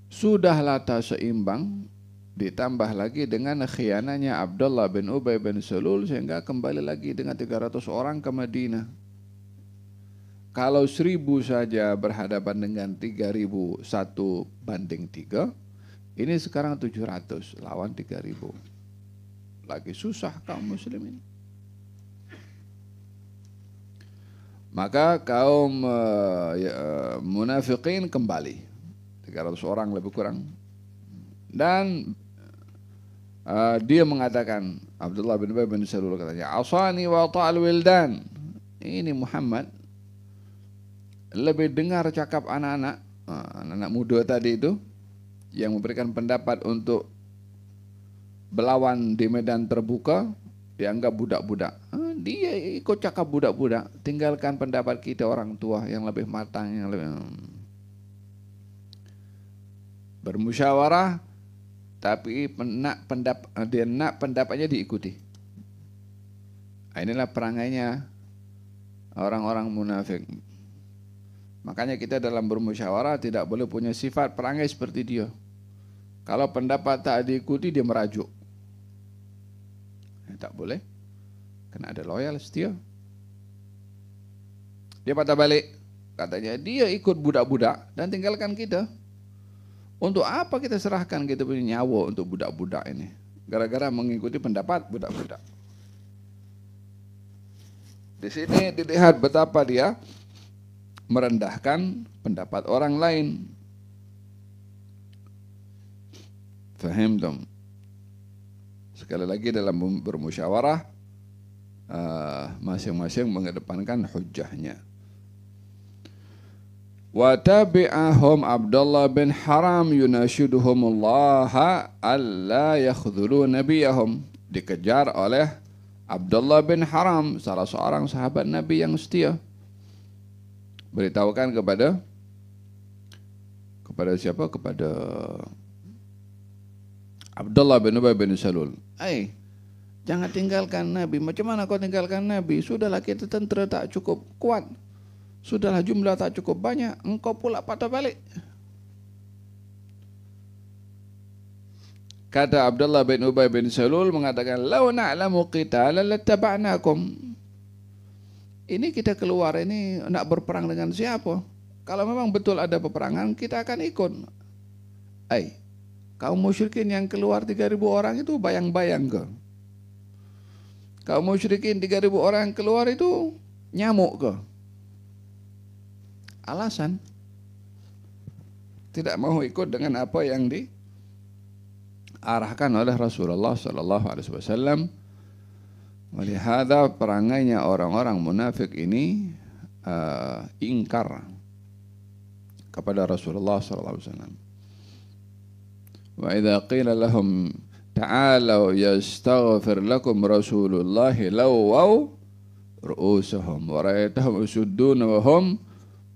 [SPEAKER 1] Sudahlah tak seimbang, ditambah lagi dengan khianatnya Abdullah bin Ubay bin Salul sehingga kembali lagi dengan 300 orang ke Madinah. Kalau 1.000 saja berhadapan dengan 3.000, 1:3, ini sekarang 700 lawan 3.000. Lagi susah kaum muslimin. Maka kaum munafikin kembali 300 orang lebih kurang. Dan dia mengatakan, Abdullah bin Ubay bin Salul katanya, asani wa ta'al wildan. Ini Muhammad lebih dengar cakap anak-anak muda tadi itu yang memberikan pendapat untuk berlawan di medan terbuka, dianggap budak-budak. Dia ikut cakap budak-budak, tinggalkan pendapat kita orang tua yang lebih matang, yang lebih bermusyawarah, tapi dia nak pendapatnya diikuti. Inilah perangainya orang-orang munafik. Makanya kita dalam bermusyawarah tidak boleh punya sifat perangai seperti dia. Kalau pendapat tak diikuti, dia merajuk. Tak boleh, karena ada loyal, setia. Dia patah balik, katanya dia ikut budak-budak dan tinggalkan kita. Untuk apa kita serahkan kita punya nyawa untuk budak-budak ini? Gara-gara mengikuti pendapat budak-budak. Di sini dilihat betapa dia merendahkan pendapat orang lain. Faham dong? Sekali lagi dalam bermusyawarah, masing-masing mengedepankan hujjahnya. Wa tabi'ahum Abdullah bin Haram yunashiduhumullaha alla yakhdhulu nabiyahum. Dikejar oleh Abdullah bin Haram, salah seorang sahabat Nabi yang setia. Beritahukan kepada siapa? Kepada Abdullah bin Ubay bin Salul. Jangan tinggalkan Nabi. Macam mana kau tinggalkan Nabi? Sudahlah kita tentera tak cukup kuat. Sudahlah jumlah tak cukup banyak. Engkau pula patah balik. Kata Abdullah bin Ubay bin Salul mengatakan, "Lau na'lamu qitalan lattaba'nakum." Ini kita keluar ini nak berperang dengan siapa? Kalau memang betul ada peperangan, kita akan ikut. Kaum musyrikin yang keluar 3.000 orang itu bayang-bayang ke? Kaum musyrikin 3.000 orang yang keluar itu nyamuk ke? Alasan tidak mau ikut dengan apa yang diarahkan oleh Rasulullah sallallahu alaihi wasallam. Walihada perangainya orang-orang munafik ini ingkar kepada Rasulullah sallallahu alaihi wasallam. Wa idza qila lahum ta'alu yastaghfir lakum Rasulullah lawaw ru'usahum wa ra'aytahum yasudduna wa hum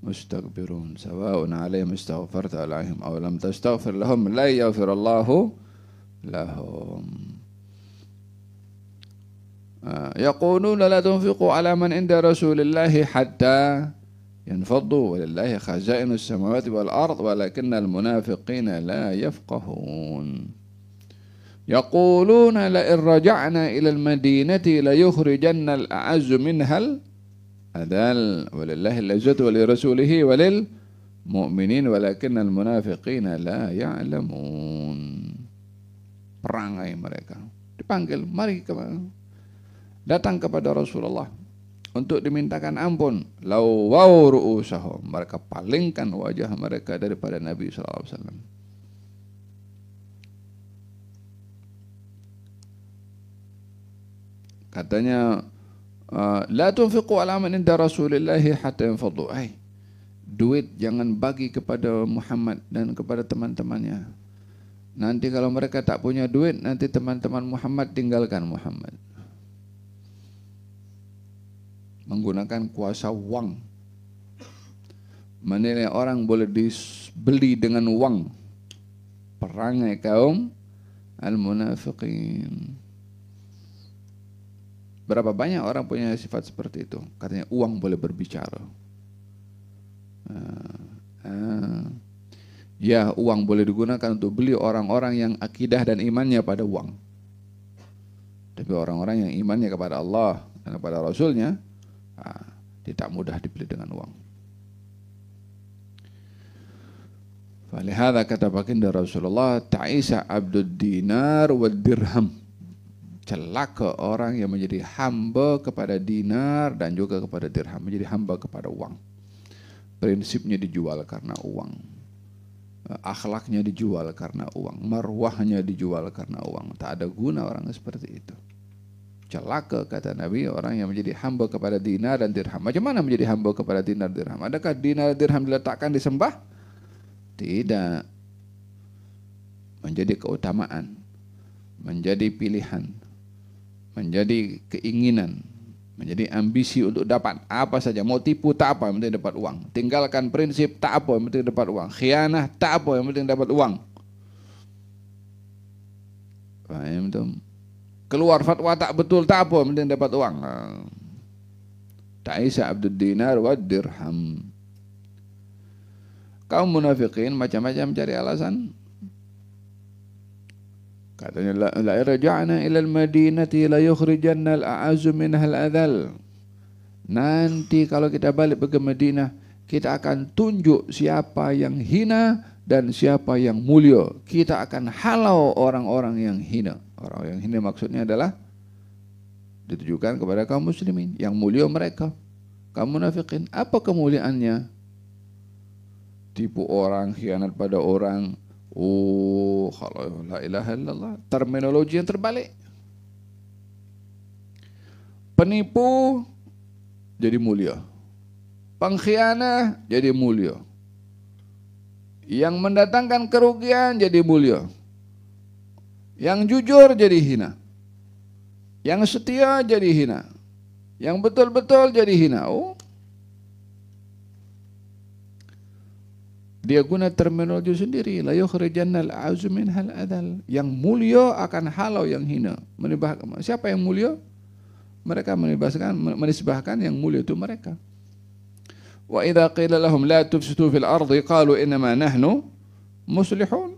[SPEAKER 1] mustakbirun sawa'un 'alaihim istaghfarta alaihim aw lam tastaghfir lahum la yaghfirullahu lahum. Yaquluna la tunfiqu 'ala man 'inda Rasulillah hatta yanfaddu walillahi khazainus samawati wal ard walakinnal munafiqina la yafqahun. Yaquluna la in raja'na ila al-madinati la yukhrijanna al-a'azzu minhal adal walillahi al-izzatu wa li rasulihi wa lil mu'minin walakinnal munafiqina la ya'lamun. Perangai mereka dipanggil, mari datang kepada Rasulullah untuk dimintakan ampun. Lawaw ru'usahum, mereka palingkan wajah mereka daripada Nabi sallallahu alaihi wasallam. Katanya la tunfiqu ala man inda Rasulillah hatta yanfaddu. Duit jangan bagi kepada Muhammad dan kepada teman-temannya. Nanti kalau mereka tak punya duit, nanti teman-teman Muhammad tinggalkan Muhammad. Menggunakan kuasa wang, menilai orang boleh dibeli dengan wang. Perangai kaum al-munafiqin. Berapa banyak orang punya sifat seperti itu? Katanya uang boleh berbicara. Ya, uang boleh digunakan untuk beli orang-orang yang akidah dan imannya pada uang. Tapi orang-orang yang imannya kepada Allah dan kepada Rasulnya, tidak mudah dibeli dengan uang. Falihada kata baginda Rasulullah, ta'isa abdud dinar wad dirham. Celaka orang yang menjadi hamba kepada dinar dan juga kepada dirham, menjadi hamba kepada uang. Prinsipnya dijual karena uang, akhlaknya dijual karena uang, marwahnya dijual karena uang. Tak ada guna orang seperti itu. Celaka kata Nabi orang yang menjadi hamba kepada dinar dan dirham. Macam mana menjadi hamba kepada dinar dan dirham? Adakah dinar dan dirham diletakkan disembah? Tidak. Menjadi keutamaan, menjadi pilihan, menjadi keinginan, menjadi ambisi untuk dapat apa saja. Mau tipu tak apa, yang penting dapat uang. Tinggalkan prinsip tak apa, yang penting dapat uang. Khianah tak apa, yang penting dapat uang. Paham tuh? Keluar fatwa tak betul tak apa, yang penting dapat uang. Ta'isa abdud dinar wad dirham. Kaum munafikin macam-macam cari alasan. Katanya la raja'na ila al-madinati la yukhrijanna al-a'azzu minhal adhal. Nanti kalau kita balik ke Madinah, kita akan tunjuk siapa yang hina dan siapa yang mulia. Kita akan halau orang-orang yang hina. Orang yang hina maksudnya adalah ditujukan kepada kaum muslimin. Yang mulia mereka, kaum munafikin. Apa kemuliaannya? Tipu orang, khianat pada orang. Oh, kalau la ilaha illallah, terminologi yang terbalik. Penipu jadi mulia, pengkhianat jadi mulia, yang mendatangkan kerugian jadi mulia, yang jujur jadi hina, yang setia jadi hina, yang betul-betul jadi hina. Oh, dia guna terminologi sendiri. La yukhrijannal a'azzu minhal adhal. Yang mulia akan halau yang hina. Siapa yang mulia? Mereka menisbahkan yang mulia itu mereka. Wa idza qila lahum la tufsidu fil ardi qalu innama nahnu muslihun.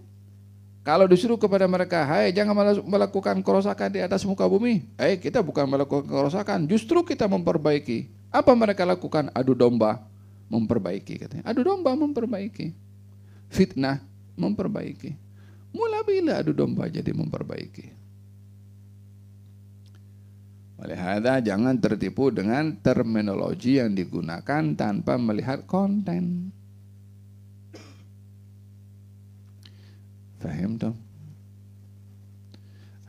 [SPEAKER 1] Kalau disuruh kepada mereka, hai jangan melakukan kerosakan di atas muka bumi. Kita bukan melakukan kerosakan, justru kita memperbaiki. Apa mereka lakukan? Adu domba memperbaiki katanya. Adu domba memperbaiki. Fitnah memperbaiki. Mula bila adu domba jadi memperbaiki. Oleh hada jangan tertipu dengan terminologi yang digunakan tanpa melihat konten. Faham tuh?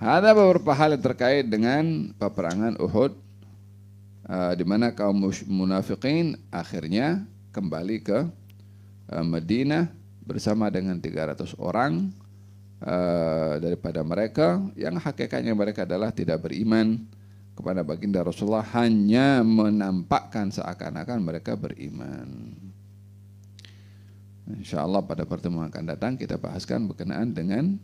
[SPEAKER 1] Ada beberapa hal yang terkait dengan peperangan Uhud, di mana kaum munafikin akhirnya kembali ke Madinah bersama dengan 300 orang daripada mereka yang hakikatnya mereka adalah tidak beriman kepada baginda Rasulullah, hanya menampakkan seakan-akan mereka beriman. InsyaAllah pada pertemuan akan datang kita bahaskan berkenaan dengan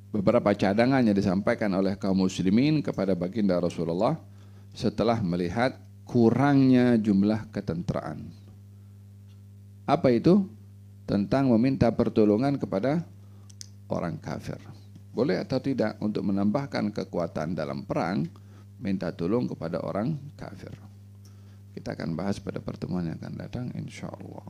[SPEAKER 1] beberapa cadangan yang disampaikan oleh kaum muslimin kepada baginda Rasulullah setelah melihat kurangnya jumlah ketenteraan. Apa itu? Tentang meminta pertolongan kepada orang kafir. Boleh atau tidak untuk menambahkan kekuatan dalam perang, minta tolong kepada orang kafir. Kita akan bahas pada pertemuan yang akan datang insyaAllah.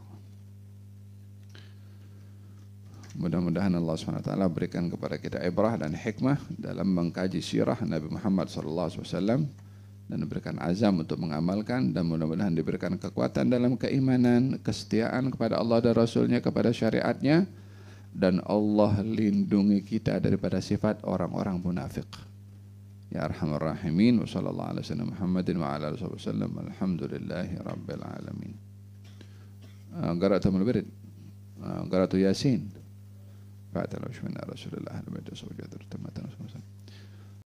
[SPEAKER 1] Mudah-mudahan Allah SWT berikan kepada kita ibrah dan hikmah dalam mengkaji sirah Nabi Muhammad SAW dan berikan azam untuk mengamalkan, dan mudah-mudahan diberikan kekuatan dalam keimanan, kesetiaan kepada Allah dan Rasulnya, kepada syariatnya, dan Allah lindungi kita daripada sifat orang-orang munafik. Ya Arhamar Rahimin. Wa sallallahu ala sayyidina Muhammadin wa ala alihi wasallam. Alhamdulillahi rabbil alamin. Qara'atul Wirid, Qara'atul Yasin. Fa'ala Rasulullah